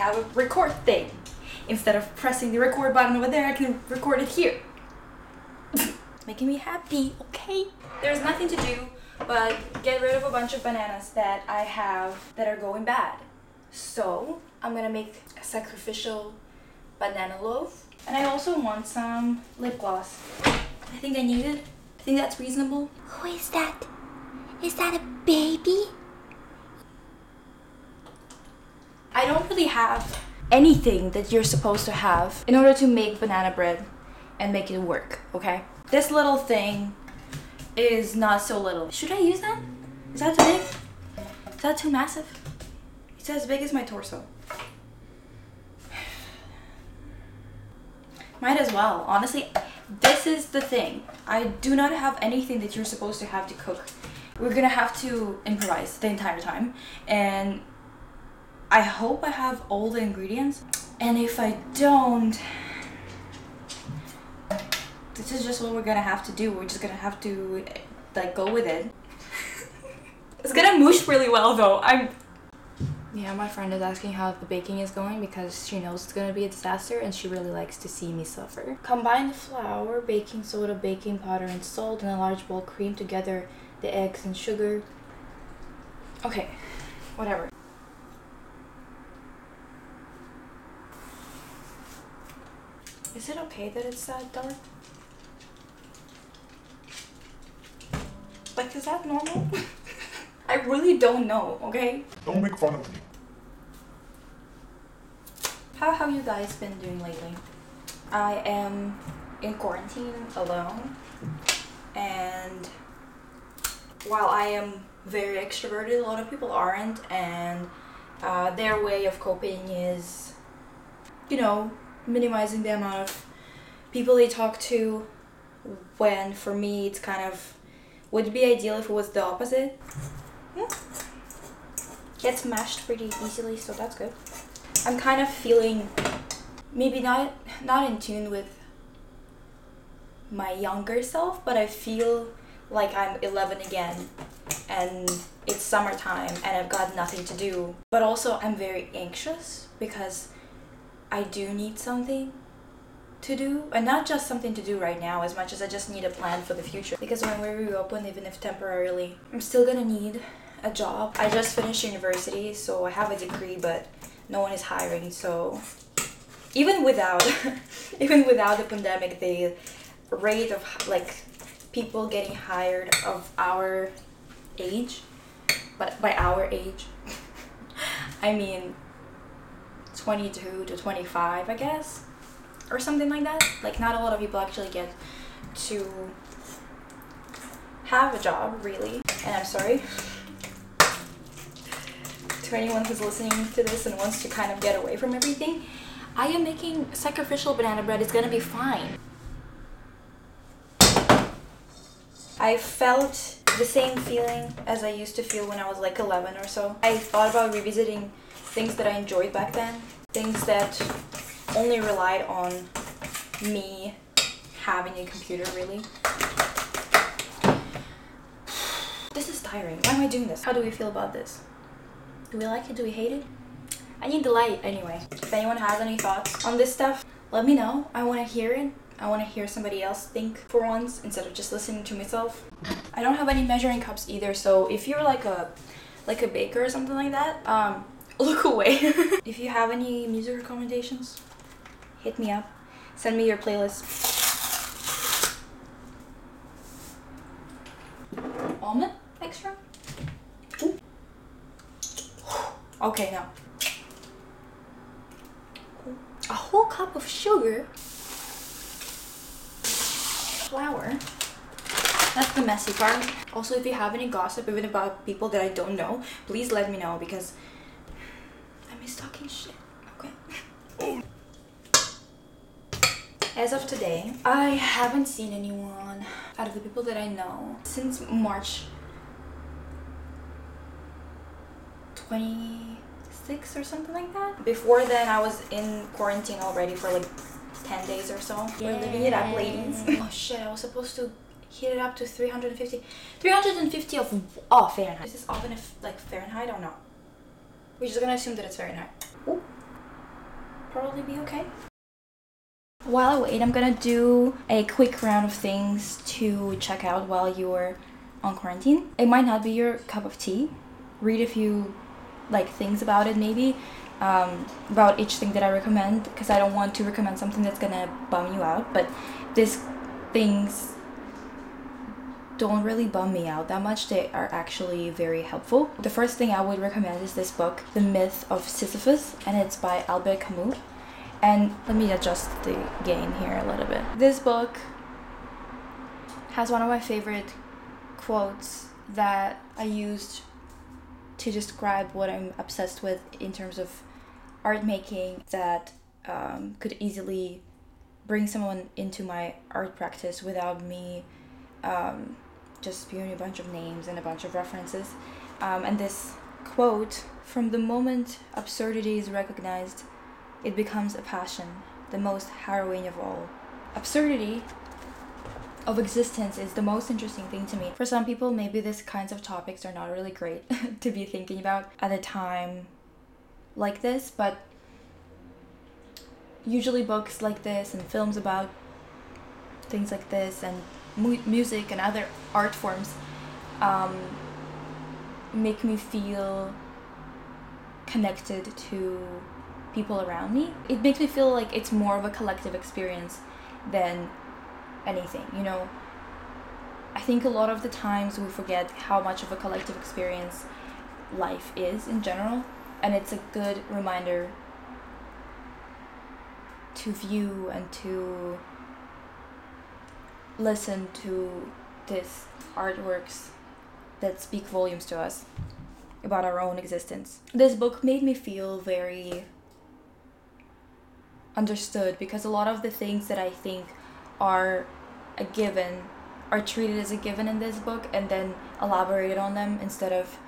have a record thing. Instead of pressing the record button over there, I can record it here. Making me happy, okay? There's nothing to do but get rid of a bunch of bananas that I have that are going bad. So I'm gonna make a sacrificial banana loaf. And I also want some lip gloss. I think I need it. I think that's reasonable. Who is that? Is that a baby? I don't really have anything that you're supposed to have in order to make banana bread and make it work, okay? This little thing is not so little. Should I use that? Is that too big? Is that too massive? It's as big as my torso. Might as well. Honestly, this is the thing. I do not have anything that you're supposed to have to cook. We're gonna have to improvise the entire time. And I hope I have all the ingredients. And if I don't, this is just what we're gonna have to do. We're just gonna have to like go with it. It's gonna mush really well though. Yeah, my friend is asking how the baking is going because she knows it's gonna be a disaster and she really likes to see me suffer. Combine the flour, baking soda, baking powder, and salt in a large bowl. Cream together the eggs and sugar. Okay, whatever. Is it okay that it's that dark? Like, is that normal? I really don't know, okay? Don't make fun of me. How have you guys been doing lately? I am in quarantine alone, and while I am very extroverted, a lot of people aren't, and their way of coping is, you know, minimizing the amount of people they talk to, when for me it's kind of would be ideal if it was the opposite. Gets mashed pretty easily, so that's good. I'm kind of feeling maybe not in tune with my younger self, but I feel like I'm 11 again and it's summertime and I've got nothing to do. But also I'm very anxious because I do need something to do, and not just something to do right now as much as I just need a plan for the future, because when we reopen, even if temporarily, I'm still gonna need a job. I just finished university, so I have a degree, but no one is hiring. So even without the pandemic, the rate of like people getting hired of our age, but by our age I mean 22 to 25, I guess, or something like that. Like, not a lot of people actually get to have a job, really. And I'm sorry to anyone who's listening to this and wants to kind of get away from everything. I am making sacrificial banana bread. It's gonna be fine. I felt the same feeling as I used to feel when I was like 11 or so. I thought about revisiting things that I enjoyed back then, things that only relied on me having a computer, really. This is tiring. Why am I doing this? How do we feel about this? Do we like it? Do we hate it? I need the light anyway. If anyone has any thoughts on this stuff, let me know. I want to hear it. I want to hear somebody else think for once instead of just listening to myself. I don't have any measuring cups either, so if you're like a baker or something like that, look away. If you have any music recommendations, hit me up. Send me your playlist. Almond extra? Ooh. Okay, now. A whole cup of sugar. Flour. That's the messy part. Also, if you have any gossip even about people that I don't know, please let me know, because I miss talking shit, okay? As of today, I haven't seen anyone out of the people that I know since March 26 or something like that. Before then, I was in quarantine already for like 10 days or so. We're living it up, ladies. Oh shit, I was supposed to heat it up to 350 of Fahrenheit. Is this oven like Fahrenheit or not? We're just gonna assume that it's Fahrenheit. Ooh. probably be okay. While I wait, I'm gonna do a quick round of things to check out while you're on quarantine. It might not be your cup of tea. Read a few things about it, maybe about each thing that I recommend, because I don't want to recommend something that's gonna bum you out, but these things don't really bum me out that much. They are actually very helpful. The first thing I would recommend is this book, The Myth of Sisyphus, and it's by Albert Camus. And let me adjust the gain here a little bit. This book has one of my favorite quotes that I used to describe what I'm obsessed with in terms of art making, that could easily bring someone into my art practice without me just spewing a bunch of names and a bunch of references. And this quote: "From the moment absurdity is recognized, it becomes a passion, the most harrowing of all." Absurdity of existence is the most interesting thing to me. For some people, maybe these kinds of topics are not really great to be thinking about at a time like this, but usually books like this and films about things like this and music and other art forms make me feel connected to people around me. It makes me feel like it's more of a collective experience than anything, you know. I think a lot of the times we forget how much of a collective experience life is in general, and it's a good reminder to view and to listen to these artworks that speak volumes to us about our own existence. This book made me feel very understood, because a lot of the things that I think are a given are treated as a given in this book and then elaborated on them instead of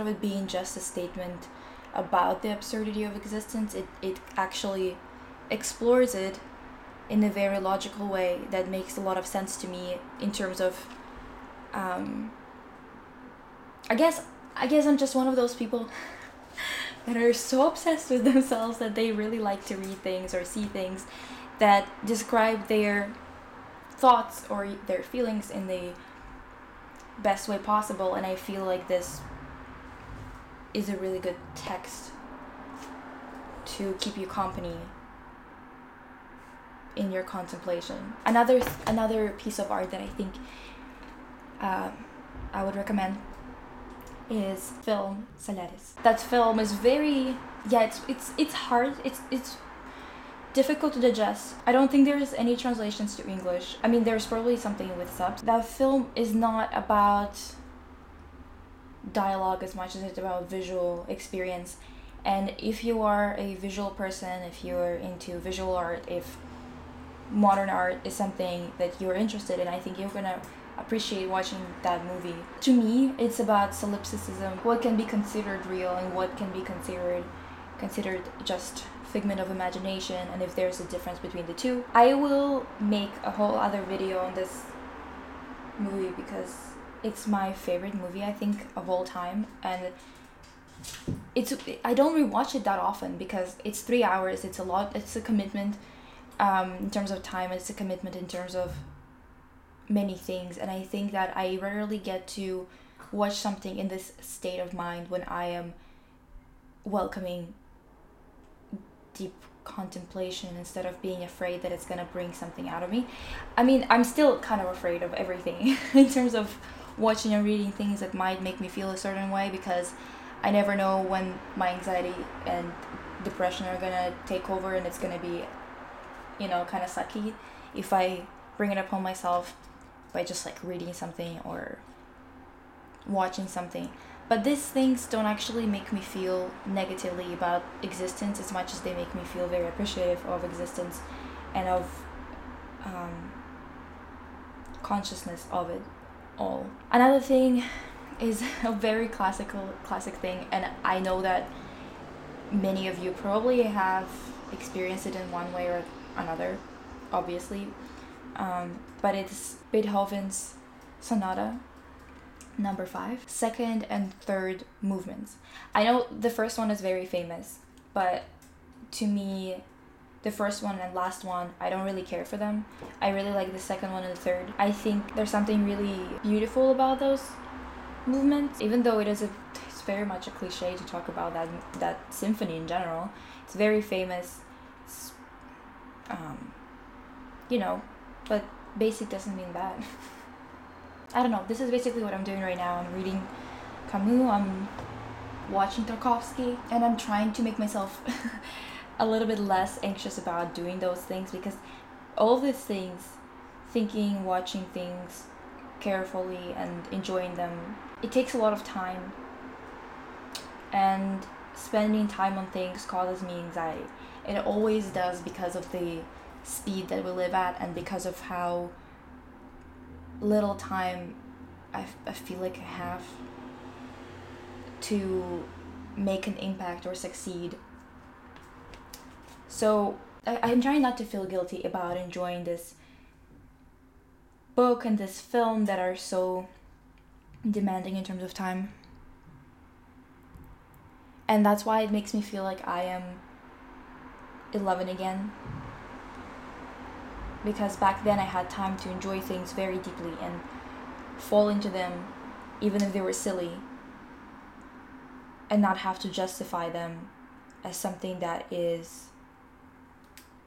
it being just a statement about the absurdity of existence. It actually explores it in a very logical way that makes a lot of sense to me in terms of I guess I'm just one of those people that are so obsessed with themselves that they really like to read things or see things that describe their thoughts or their feelings in the best way possible, and I feel like this is a really good text to keep you company in your contemplation. Another piece of art that I think I would recommend is film Solaris. That film is very it's hard, it's difficult to digest. I don't think there's any translations to English. I mean, there's probably something with subs. That film is not about dialogue as much as it's about visual experience. And if you are a visual person, if you're into visual art, if modern art is something that you're interested in, I think you're gonna appreciate watching that movie. To me, it's about solipsism, what can be considered real and what can be considered just figment of imagination, and if there's a difference between the two. I will make a whole other video on this movie because it's my favorite movie, I think, of all time, and I don't rewatch it that often because it's 3 hours. It's a lot. It's a commitment in terms of time. It's a commitment in terms of many things, and I think that I rarely get to watch something in this state of mind when I am welcoming deep contemplation instead of being afraid that it's gonna bring something out of me. I mean, I'm still kind of afraid of everything in terms of watching and reading things that might make me feel a certain way, because I never know when my anxiety and depression are gonna take over, and it's gonna be, kind of sucky if I bring it upon myself by just reading something or watching something. But these things don't actually make me feel negatively about existence as much as they make me feel very appreciative of existence and of consciousness of it all. Another thing is a very classic thing, and I know that many of you probably have experienced it in one way or another, obviously, but it's Beethoven's Sonata number 5, second and third movements. I know the first one is very famous, but to me, the first one and last one, I don't really care for them. I really like the second one and the third. I think there's something really beautiful about those movements, even though it's very much a cliche to talk about that symphony in general. It's very famous. It's, but basic doesn't mean bad. I don't know. This is basically what I'm doing right now. I'm reading Camus. I'm watching Tarkovsky, and I'm trying to make myself a little bit less anxious about doing those things, because all of these things, thinking, watching things carefully and enjoying them, it takes a lot of time, and spending time on things causes me anxiety. It always does, because of the speed that we live at and because of how little time I feel like I have to make an impact or succeed. So I'm trying not to feel guilty about enjoying this book and this film that are so demanding in terms of time. And that's why it makes me feel like I am 11 again. Because back then I had time to enjoy things very deeply and fall into them even if they were silly, and not have to justify them as something that is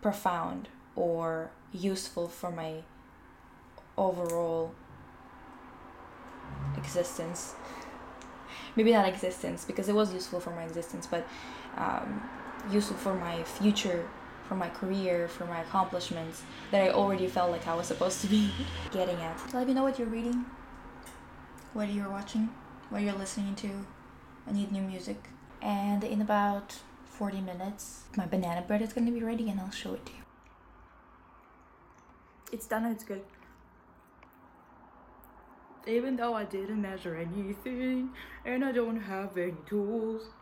profound or useful for my overall existence. Maybe not existence, because it was useful for my existence, but useful for my future, for my career, for my accomplishments that I already felt like I was supposed to be getting at. Let me know what you're reading, what you're watching, what you're listening to. I need new music. And in about 40 minutes, my banana bread is going to be ready, and I'll show it to you. It's done and it's good. Even though I didn't measure anything and I don't have any tools.